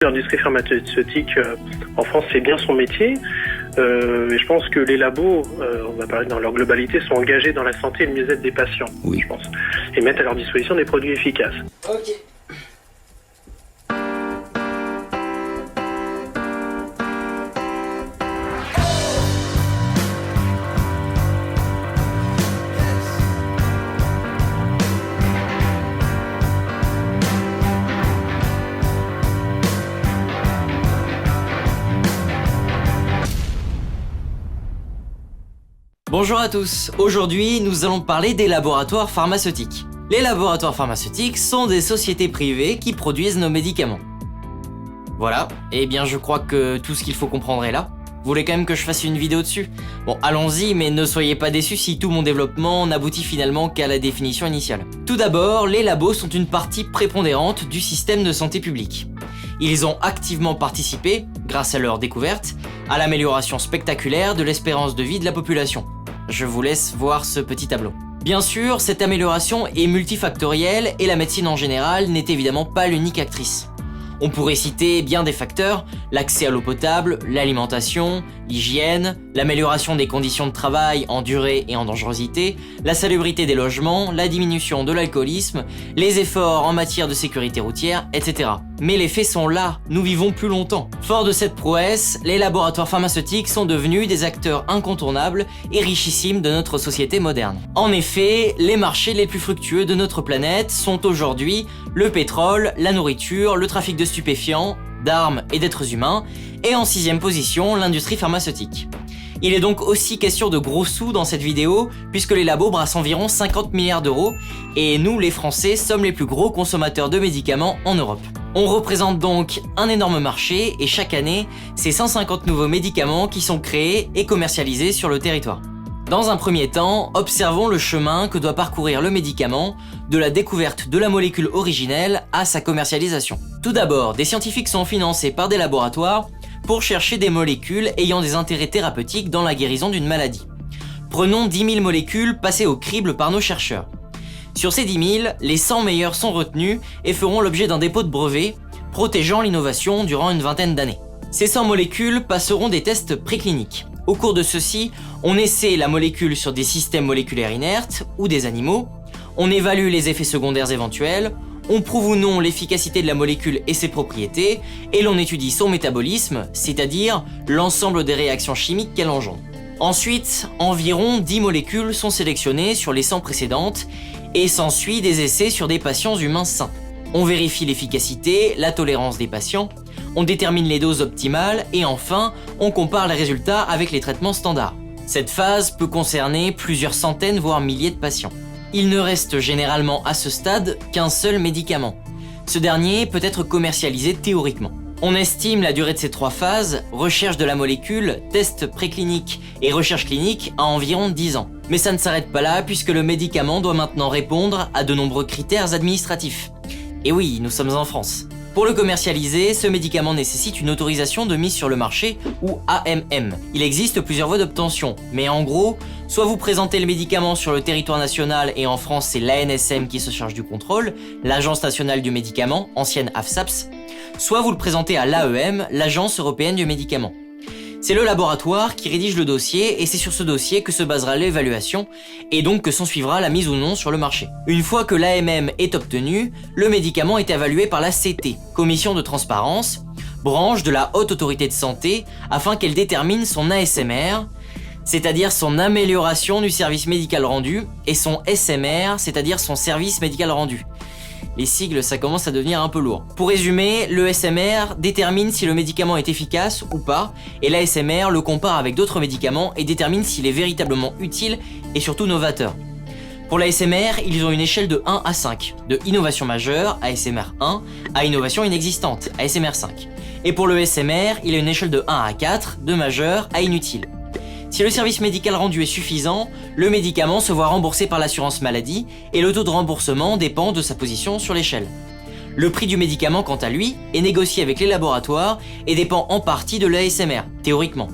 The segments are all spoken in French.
l'industrie pharmaceutique en France fait bien son métier. Et je pense que les labos, on va parler dans leur globalité, sont engagés dans la santé et le mieux-être des patients, oui. Je pense, et mettent à leur disposition des produits efficaces. Ok. Bonjour à tous, aujourd'hui nous allons parler des laboratoires pharmaceutiques. Les laboratoires pharmaceutiques sont des sociétés privées qui produisent nos médicaments. Voilà, et bien je crois que tout ce qu'il faut comprendre est là. Vous voulez quand même que je fasse une vidéo dessus? Bon, allons-y, mais ne soyez pas déçus si tout mon développement n'aboutit finalement qu'à la définition initiale. Tout d'abord, les labos sont une partie prépondérante du système de santé publique. Ils ont activement participé, grâce à leurs découvertes, à l'amélioration spectaculaire de l'espérance de vie de la population. Je vous laisse voir ce petit tableau. Bien sûr, cette amélioration est multifactorielle et la médecine en général n'est évidemment pas l'unique actrice. On pourrait citer bien des facteurs, l'accès à l'eau potable, l'alimentation, l'hygiène, l'amélioration des conditions de travail en durée et en dangerosité, la salubrité des logements, la diminution de l'alcoolisme, les efforts en matière de sécurité routière, etc. Mais les faits sont là, nous vivons plus longtemps. Fort de cette prouesse, les laboratoires pharmaceutiques sont devenus des acteurs incontournables et richissimes de notre société moderne. En effet, les marchés les plus fructueux de notre planète sont aujourd'hui le pétrole, la nourriture, le trafic de stupéfiants, d'armes et d'êtres humains, et en 6e position, l'industrie pharmaceutique. Il est donc aussi question de gros sous dans cette vidéo, puisque les labos brassent environ 50 milliards d'euros, et nous, les Français, sommes les plus gros consommateurs de médicaments en Europe. On représente donc un énorme marché, et chaque année, c'est 150 nouveaux médicaments qui sont créés et commercialisés sur le territoire. Dans un premier temps, observons le chemin que doit parcourir le médicament, de la découverte de la molécule originelle à sa commercialisation. Tout d'abord, des scientifiques sont financés par des laboratoires pour chercher des molécules ayant des intérêts thérapeutiques dans la guérison d'une maladie. Prenons 10 000 molécules passées au crible par nos chercheurs. Sur ces 10 000, les 100 meilleures sont retenues et feront l'objet d'un dépôt de brevet, protégeant l'innovation durant une vingtaine d'années. Ces 100 molécules passeront des tests précliniques. Au cours de ceux-ci, on essaie la molécule sur des systèmes moléculaires inertes ou des animaux, on évalue les effets secondaires éventuels, on prouve ou non l'efficacité de la molécule et ses propriétés, et l'on étudie son métabolisme, c'est-à-dire l'ensemble des réactions chimiques qu'elle engendre. Ensuite, environ 10 molécules sont sélectionnées sur les 100 précédentes, et s'ensuit des essais sur des patients humains sains. On vérifie l'efficacité, la tolérance des patients, on détermine les doses optimales et enfin, on compare les résultats avec les traitements standards. Cette phase peut concerner plusieurs centaines voire milliers de patients. Il ne reste généralement à ce stade qu'un seul médicament. Ce dernier peut être commercialisé théoriquement. On estime la durée de ces 3 phases, recherche de la molécule, test préclinique et recherche clinique, à environ 10 ans. Mais ça ne s'arrête pas là puisque le médicament doit maintenant répondre à de nombreux critères administratifs. Et oui, nous sommes en France. Pour le commercialiser, ce médicament nécessite une autorisation de mise sur le marché ou AMM. Il existe plusieurs voies d'obtention, mais en gros, soit vous présentez le médicament sur le territoire national et en France c'est l'ANSM qui se charge du contrôle, l'Agence nationale du médicament, ancienne AFSAPS, soit vous le présentez à l'AEM, l'Agence européenne du médicament. C'est le laboratoire qui rédige le dossier et c'est sur ce dossier que se basera l'évaluation et donc que s'ensuivra la mise ou non sur le marché. Une fois que l'AMM est obtenu, le médicament est évalué par la CT, Commission de transparence, branche de la Haute Autorité de Santé, afin qu'elle détermine son ASMR, c'est-à-dire son amélioration du service médical rendu, et son SMR, c'est-à-dire son service médical rendu. Les sigles, ça commence à devenir un peu lourd. Pour résumer, le SMR détermine si le médicament est efficace ou pas, et l'ASMR le compare avec d'autres médicaments et détermine s'il est véritablement utile et surtout novateur. Pour l'ASMR, ils ont une échelle de 1 à 5, de innovation majeure, ASMR 1, à innovation inexistante, ASMR 5. Et pour le SMR, il a une échelle de 1 à 4, de majeur à inutile. Si le service médical rendu est suffisant, le médicament se voit remboursé par l'assurance maladie et le taux de remboursement dépend de sa position sur l'échelle. Le prix du médicament, quant à lui, est négocié avec les laboratoires et dépend en partie de l'ASMR, théoriquement.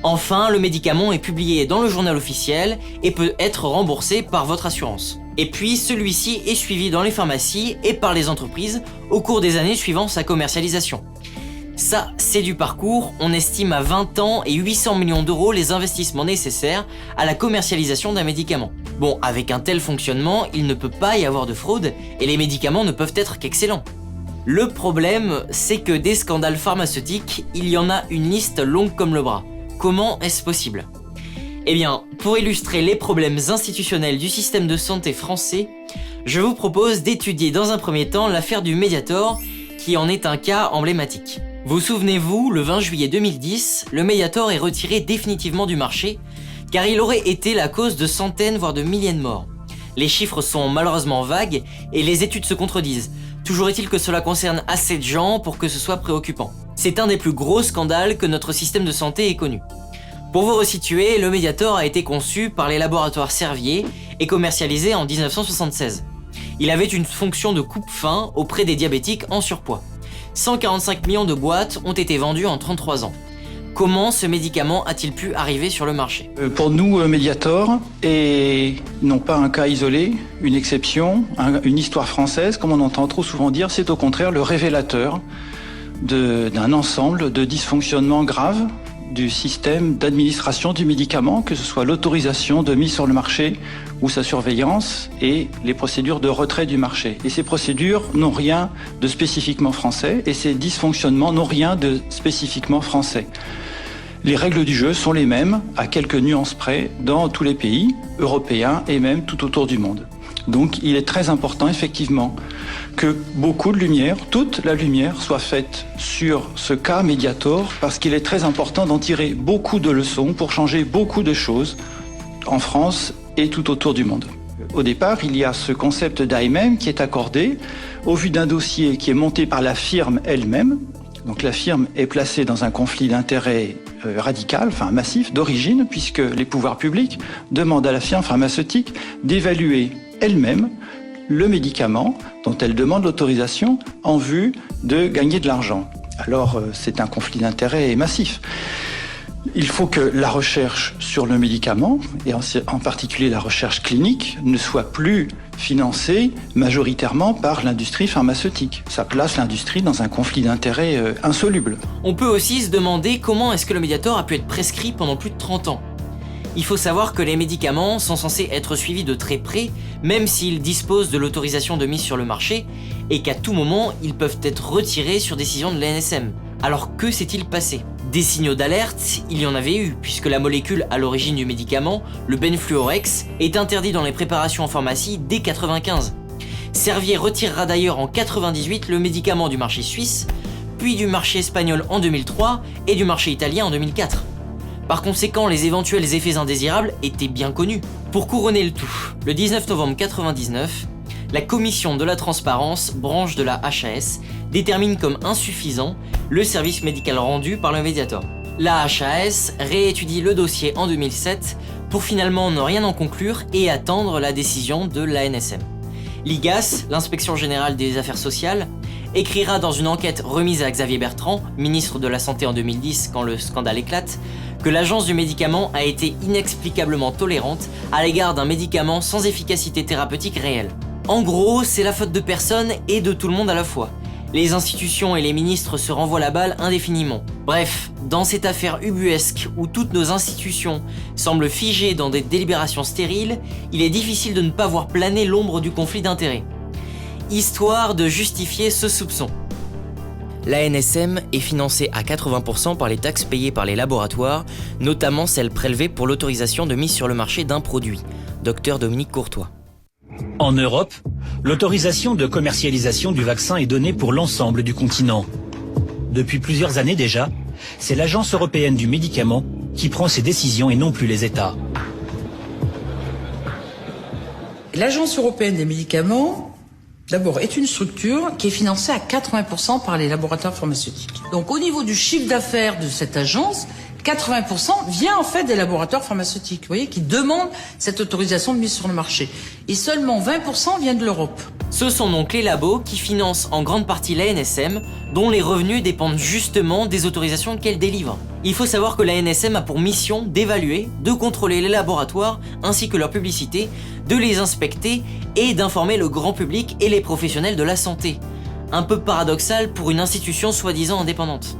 Enfin, le médicament est publié dans le journal officiel et peut être remboursé par votre assurance. Et puis, celui-ci est suivi dans les pharmacies et par les entreprises au cours des années suivant sa commercialisation. Ça, c'est du parcours, on estime à 20 ans et 800 millions d'euros les investissements nécessaires à la commercialisation d'un médicament. Bon, avec un tel fonctionnement, il ne peut pas y avoir de fraude et les médicaments ne peuvent être qu'excellents. Le problème, c'est que des scandales pharmaceutiques, il y en a une liste longue comme le bras. Comment est-ce possible ? Eh bien, pour illustrer les problèmes institutionnels du système de santé français, je vous propose d'étudier dans un premier temps l'affaire du Mediator, qui en est un cas emblématique. Vous souvenez-vous, le 20 juillet 2010, le Mediator est retiré définitivement du marché, car il aurait été la cause de centaines voire de milliers de morts. Les chiffres sont malheureusement vagues et les études se contredisent. Toujours est-il que cela concerne assez de gens pour que ce soit préoccupant. C'est un des plus gros scandales que notre système de santé ait connu. Pour vous resituer, le Mediator a été conçu par les laboratoires Servier et commercialisé en 1976. Il avait une fonction de coupe-faim auprès des diabétiques en surpoids. 145 millions de boîtes ont été vendues en 33 ans. Comment ce médicament a-t-il pu arriver sur le marché ? Pour nous, Mediator est non pas un cas isolé, une exception, une histoire française, comme on entend trop souvent dire, c'est au contraire le révélateur d'un ensemble de dysfonctionnements graves du système d'administration du médicament, que ce soit l'autorisation de mise sur le marché ou sa surveillance et les procédures de retrait du marché. Et ces procédures n'ont rien de spécifiquement français et ces dysfonctionnements n'ont rien de spécifiquement français. Les règles du jeu sont les mêmes, à quelques nuances près, dans tous les pays européens et même tout autour du monde. Donc il est très important effectivement que beaucoup de lumière, toute la lumière soit faite sur ce cas Mediator parce qu'il est très important d'en tirer beaucoup de leçons pour changer beaucoup de choses en France et tout autour du monde. Au départ, il y a ce concept d'AMM qui est accordé au vu d'un dossier qui est monté par la firme elle-même. Donc la firme est placée dans un conflit d'intérêts radical, enfin massif, d'origine, puisque les pouvoirs publics demandent à la firme pharmaceutique d'évaluer elle-même le médicament dont elle demande l'autorisation en vue de gagner de l'argent. Alors c'est un conflit d'intérêts massif. Il faut que la recherche sur le médicament, et en particulier la recherche clinique, ne soit plus financée majoritairement par l'industrie pharmaceutique. Ça place l'industrie dans un conflit d'intérêts insoluble. On peut aussi se demander comment est-ce que le Mediator a pu être prescrit pendant plus de 30 ans. Il faut savoir que les médicaments sont censés être suivis de très près, même s'ils disposent de l'autorisation de mise sur le marché, et qu'à tout moment, ils peuvent être retirés sur décision de l'ANSM. Alors que s'est-il passé ? Des signaux d'alerte, il y en avait eu, puisque la molécule à l'origine du médicament, le Benfluorex, est interdit dans les préparations en pharmacie dès 1995. Servier retirera d'ailleurs en 1998 le médicament du marché suisse, puis du marché espagnol en 2003 et du marché italien en 2004. Par conséquent, les éventuels effets indésirables étaient bien connus. Pour couronner le tout, le 19 novembre 1999, la Commission de la Transparence, branche de la HAS, détermine comme insuffisant le service médical rendu par le Mediator. La HAS réétudie le dossier en 2007 pour finalement ne rien en conclure et attendre la décision de l'ANSM. L'IGAS, l'Inspection Générale des Affaires Sociales, écrira dans une enquête remise à Xavier Bertrand, ministre de la Santé en 2010 quand le scandale éclate, que l'agence du médicament a été inexplicablement tolérante à l'égard d'un médicament sans efficacité thérapeutique réelle. En gros, c'est la faute de personne et de tout le monde à la fois. Les institutions et les ministres se renvoient la balle indéfiniment. Bref, dans cette affaire ubuesque où toutes nos institutions semblent figées dans des délibérations stériles, il est difficile de ne pas voir planer l'ombre du conflit d'intérêts. Histoire de justifier ce soupçon. L'ANSM est financée à 80% par les taxes payées par les laboratoires, notamment celles prélevées pour l'autorisation de mise sur le marché d'un produit. Dr Dominique Courtois. En Europe, l'autorisation de commercialisation du vaccin est donnée pour l'ensemble du continent. Depuis plusieurs années déjà, c'est l'Agence européenne du médicament qui prend ces décisions et non plus les États. L'Agence européenne des médicaments, d'abord, est une structure qui est financée à 80% par les laboratoires pharmaceutiques. Donc au niveau du chiffre d'affaires de cette agence, 80% vient en fait des laboratoires pharmaceutiques, vous voyez, qui demandent cette autorisation de mise sur le marché. Et seulement 20% viennent de l'Europe. Ce sont donc les labos qui financent en grande partie l'ANSM, dont les revenus dépendent justement des autorisations qu'elle délivre. Il faut savoir que l'ANSM a pour mission d'évaluer, de contrôler les laboratoires ainsi que leur publicité, de les inspecter et d'informer le grand public et les professionnels de la santé. Un peu paradoxal pour une institution soi-disant indépendante.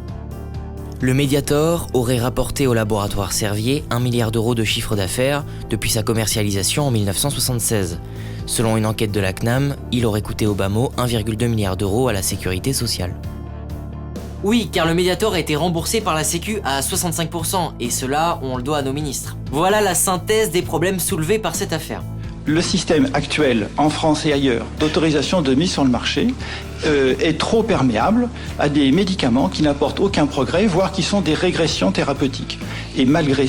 Le Mediator aurait rapporté au laboratoire Servier 1 milliard d'euros de chiffre d'affaires depuis sa commercialisation en 1976. Selon une enquête de la CNAM, il aurait coûté au bas mot 1,2 milliard d'euros à la sécurité sociale. Oui, car le Mediator a été remboursé par la Sécu à 65%, et cela, on le doit à nos ministres. Voilà la synthèse des problèmes soulevés par cette affaire. Le système actuel, en France et ailleurs, d'autorisation de mise sur le marché est trop perméable à des médicaments qui n'apportent aucun progrès, voire qui sont des régressions thérapeutiques. Et malgré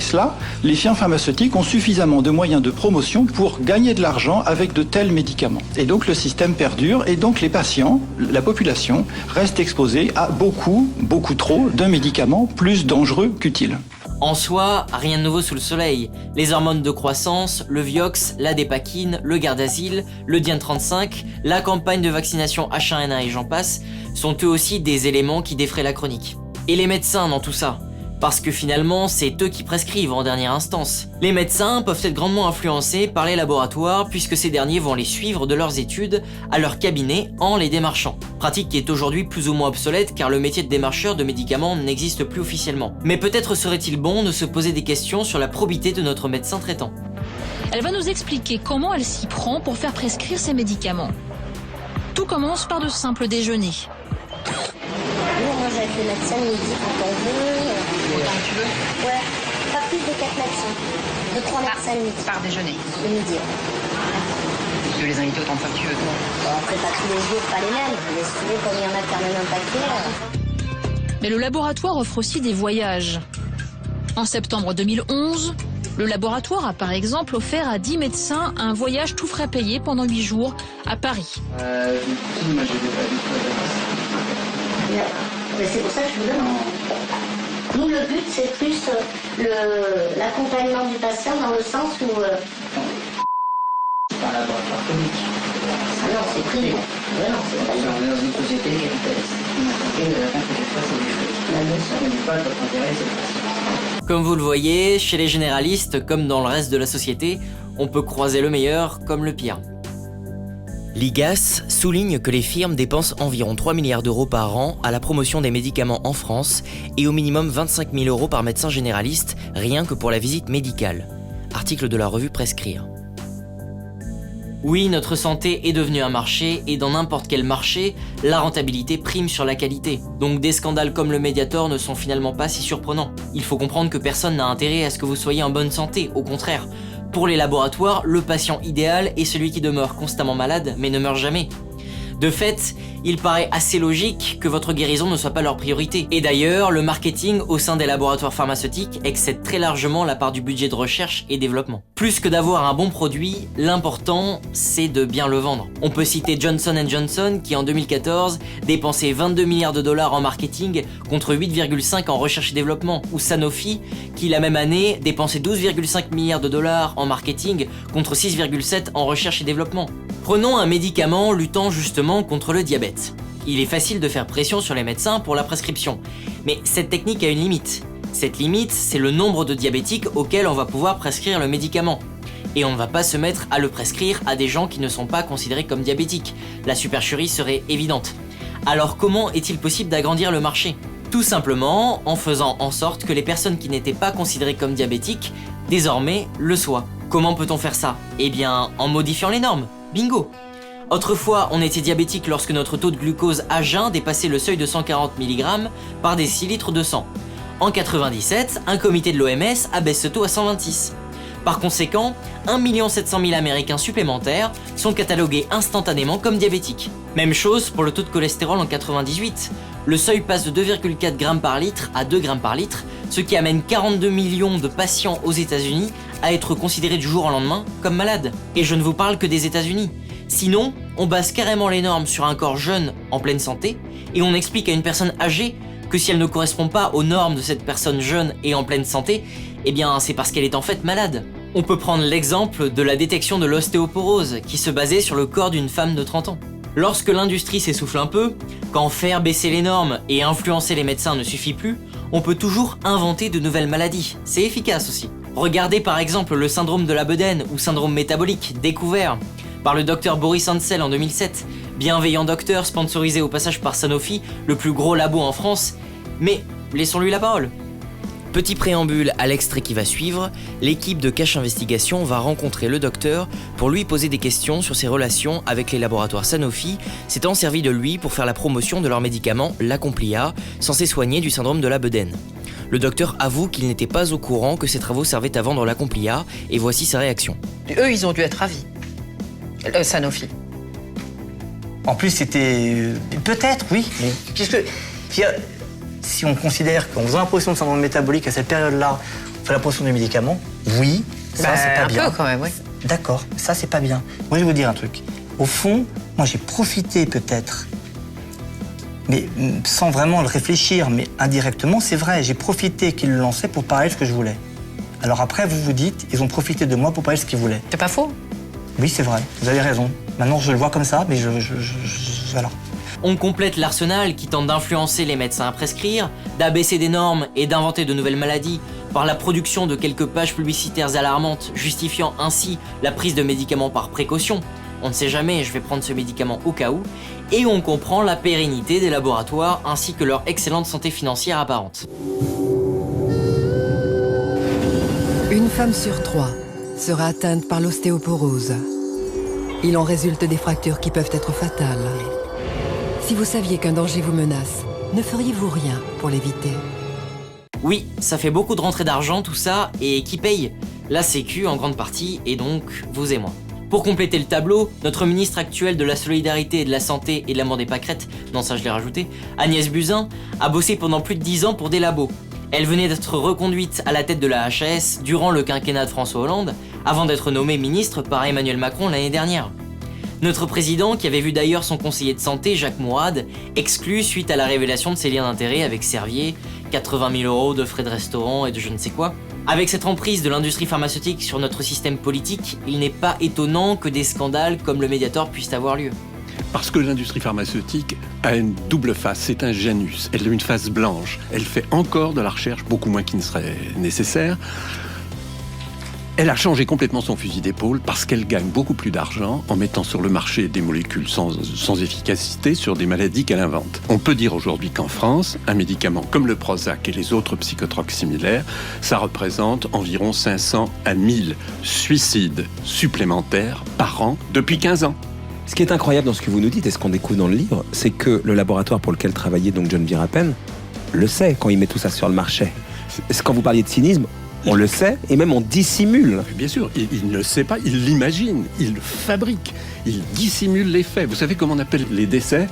cela, les firmes pharmaceutiques ont suffisamment de moyens de promotion pour gagner de l'argent avec de tels médicaments. Et donc le système perdure, et donc les patients, la population, restent exposés à beaucoup trop de médicaments plus dangereux qu'utiles. En soi, rien de nouveau sous le soleil. Les hormones de croissance, le Vioxx, la Dépakine, le Gardasil, le Diane 35, la campagne de vaccination H1N1 et j'en passe, sont eux aussi des éléments qui défraient la chronique. Et les médecins dans tout ça ? Parce que finalement, c'est eux qui prescrivent en dernière instance. Les médecins peuvent être grandement influencés par les laboratoires puisque ces derniers vont les suivre de leurs études à leur cabinet en les démarchant. Pratique qui est aujourd'hui plus ou moins obsolète car le métier de démarcheur de médicaments n'existe plus officiellement. Mais peut-être serait-il bon de se poser des questions sur la probité de notre médecin traitant. Elle va nous expliquer comment elle s'y prend pour faire prescrire ces médicaments. Tout commence par de simples déjeuners. Nous, moi, avec le médecin midi quand on veut. Autant que tu veux. Ouais, pas plus de 4 médecins. 2-3 médecins le midi. Par déjeuner. Le midi. Tu peux les inviter autant de fois que tu veux. Bon, après, pas tous les jours, pas les mêmes. Mais si tu veux, comme il y en a quand même un paquet. Mais le laboratoire offre aussi des voyages. En septembre 2011, le laboratoire a par exemple offert à 10 médecins un voyage tout frais payé pendant 8 jours à Paris. Mais c'est pour ça que je vous demande. Nous, le but, c'est plus l'accompagnement du patient dans le sens où... C'est pas un laboratoire public. Ah non, c'est privé. Ouais, non, c'est pas On est dans une société capitaliste. Et la fin, c'est des fois, c'est du fric. la leçon. On n'est pas notre intérêt, c'est le patient. Comme vous le voyez, chez les généralistes, comme dans le reste de la société, on peut croiser le meilleur comme le pire. L'IGAS souligne que les firmes dépensent environ 3 milliards d'euros par an à la promotion des médicaments en France et au minimum 25 000 euros par médecin généraliste, rien que pour la visite médicale. Article de la revue Prescrire. Oui, notre santé est devenue un marché, et dans n'importe quel marché, la rentabilité prime sur la qualité. Donc des scandales comme le Mediator ne sont finalement pas si surprenants. Il faut comprendre que personne n'a intérêt à ce que vous soyez en bonne santé, au contraire. Pour les laboratoires, le patient idéal est celui qui demeure constamment malade, mais ne meurt jamais. De fait, il paraît assez logique que votre guérison ne soit pas leur priorité. Et d'ailleurs, le marketing au sein des laboratoires pharmaceutiques excède très largement la part du budget de recherche et développement. Plus que d'avoir un bon produit, l'important, c'est de bien le vendre. On peut citer Johnson & Johnson qui en 2014 dépensait 22 milliards de dollars en marketing contre 8,5 en recherche et développement, ou Sanofi qui la même année dépensait 12,5 milliards de dollars en marketing contre 6,7 en recherche et développement. Prenons un médicament luttant justement contre le diabète. Il est facile de faire pression sur les médecins pour la prescription, mais cette technique a une limite. Cette limite, c'est le nombre de diabétiques auxquels on va pouvoir prescrire le médicament. Et on ne va pas se mettre à le prescrire à des gens qui ne sont pas considérés comme diabétiques. La supercherie serait évidente. Alors comment est-il possible d'agrandir le marché ? Tout simplement en faisant en sorte que les personnes qui n'étaient pas considérées comme diabétiques, désormais, le soient. Comment peut-on faire ça ? Eh bien, en modifiant les normes. Bingo! Autrefois, on était diabétique lorsque notre taux de glucose à jeun dépassait le seuil de 140 mg par décilitre de sang. En 97, un comité de l'OMS abaisse ce taux à 126. Par conséquent, 1 700 000 Américains supplémentaires sont catalogués instantanément comme diabétiques. Même chose pour le taux de cholestérol en 98. Le seuil passe de 2,4 g par litre à 2 g par litre, ce qui amène 42 millions de patients aux États-Unis à être considérés du jour au lendemain comme malades. Et je ne vous parle que des États-Unis. Sinon, on base carrément les normes sur un corps jeune en pleine santé et on explique à une personne âgée que si elle ne correspond pas aux normes de cette personne jeune et en pleine santé, eh bien c'est parce qu'elle est en fait malade. On peut prendre l'exemple de la détection de l'ostéoporose qui se basait sur le corps d'une femme de 30 ans. Lorsque l'industrie s'essouffle un peu, quand faire baisser les normes et influencer les médecins ne suffit plus, on peut toujours inventer de nouvelles maladies. C'est efficace aussi. Regardez par exemple le syndrome de la bedaine ou syndrome métabolique découvert par le docteur Boris Ansel en 2007, bienveillant docteur sponsorisé au passage par Sanofi, le plus gros labo en France, mais laissons-lui la parole. Petit préambule à l'extrait qui va suivre, l'équipe de Cache Investigation va rencontrer le docteur pour lui poser des questions sur ses relations avec les laboratoires Sanofi, s'étant servi de lui pour faire la promotion de leur médicament, l'Acomplia, censé soigner du syndrome de la bedaine. Le docteur avoue qu'il n'était pas au courant que ses travaux servaient à vendre l'Acomplia, et voici sa réaction. Eux, ils ont dû être ravis. Sanofi. En plus, c'était... Peut-être, oui. Mais puisque... Si on considère qu'en faisant la promotion de syndrome métabolique à cette période-là, on fait la promotion du médicament, oui, ça c'est pas bien. Un peu quand même, oui. D'accord, ça c'est pas bien. Moi je vais vous dire un truc. Au fond, moi j'ai profité peut-être, mais sans vraiment le réfléchir, mais indirectement, c'est vrai, j'ai profité qu'ils le lançaient pour parler de ce que je voulais. Alors après, vous vous dites, ils ont profité de moi pour parler de ce qu'ils voulaient. C'est pas faux. Oui, c'est vrai, vous avez raison. Maintenant je le vois comme ça, mais voilà. On complète l'arsenal qui tente d'influencer les médecins à prescrire, d'abaisser des normes et d'inventer de nouvelles maladies par la production de quelques pages publicitaires alarmantes justifiant ainsi la prise de médicaments par précaution. On ne sait jamais, je vais prendre ce médicament au cas où. Et on comprend la pérennité des laboratoires ainsi que leur excellente santé financière apparente. Une femme sur 3 sera atteinte par l'ostéoporose. Il en résulte des fractures qui peuvent être fatales. Si vous saviez qu'un danger vous menace, ne feriez-vous rien pour l'éviter? Oui, ça fait beaucoup de rentrées d'argent tout ça, et qui paye? La Sécu en grande partie, et donc vous et moi. Pour compléter le tableau, notre ministre actuelle de la Solidarité et de la Santé et de l'amour des pâquerettes, non ça je l'ai rajouté, Agnès Buzyn, a bossé pendant plus de 10 ans pour des labos. Elle venait d'être reconduite à la tête de la HAS durant le quinquennat de François Hollande, avant d'être nommée ministre par Emmanuel Macron l'année dernière. Notre président, qui avait vu d'ailleurs son conseiller de santé, Jacques Mourad, exclu suite à la révélation de ses liens d'intérêt avec Servier, 80 000 € de frais de restaurant et de je ne sais quoi. Avec cette emprise de l'industrie pharmaceutique sur notre système politique, il n'est pas étonnant que des scandales comme le Mediator puissent avoir lieu. Parce que l'industrie pharmaceutique a une double face, c'est un Janus, elle a une face blanche, elle fait encore de la recherche, beaucoup moins qu'il ne serait nécessaire. Elle a changé complètement son fusil d'épaule parce qu'elle gagne beaucoup plus d'argent en mettant sur le marché des molécules sans efficacité sur des maladies qu'elle invente. On peut dire aujourd'hui qu'en France, un médicament comme le Prozac et les autres psychotroques similaires, ça représente environ 500 à 1000 suicides supplémentaires par an depuis 15 ans. Ce qui est incroyable dans ce que vous nous dites et ce qu'on découvre dans le livre, c'est que le laboratoire pour lequel travaillait donc John Virapen le sait quand il met tout ça sur le marché. Quand vous parliez de cynisme, on le sait, et même on dissimule. Bien sûr, il ne le sait pas, il l'imagine, il le fabrique, il dissimule les faits. Vous savez comment on appelle les décès?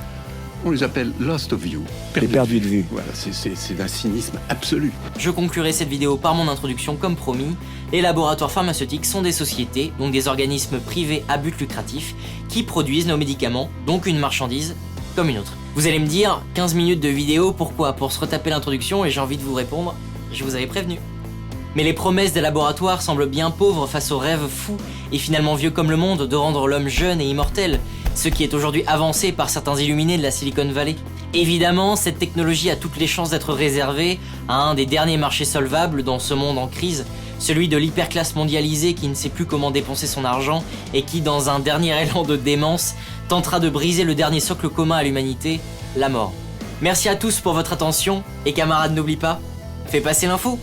On les appelle lost of view. Perdu de vue. Voilà, c'est d'un cynisme absolu. Je conclurai cette vidéo par mon introduction comme promis. Les laboratoires pharmaceutiques sont des sociétés, donc des organismes privés à but lucratif, qui produisent nos médicaments, donc une marchandise comme une autre. Vous allez me dire, 15 minutes de vidéo, pourquoi? Pour se retaper l'introduction, et j'ai envie de vous répondre, je vous avais prévenu. Mais les promesses des laboratoires semblent bien pauvres face au rêve fou et finalement vieux comme le monde de rendre l'homme jeune et immortel, ce qui est aujourd'hui avancé par certains illuminés de la Silicon Valley. Évidemment, cette technologie a toutes les chances d'être réservée à un des derniers marchés solvables dans ce monde en crise, celui de l'hyperclasse mondialisée qui ne sait plus comment dépenser son argent et qui, dans un dernier élan de démence, tentera de briser le dernier socle commun à l'humanité, la mort. Merci à tous pour votre attention, et camarades, n'oublie pas, fais passer l'info!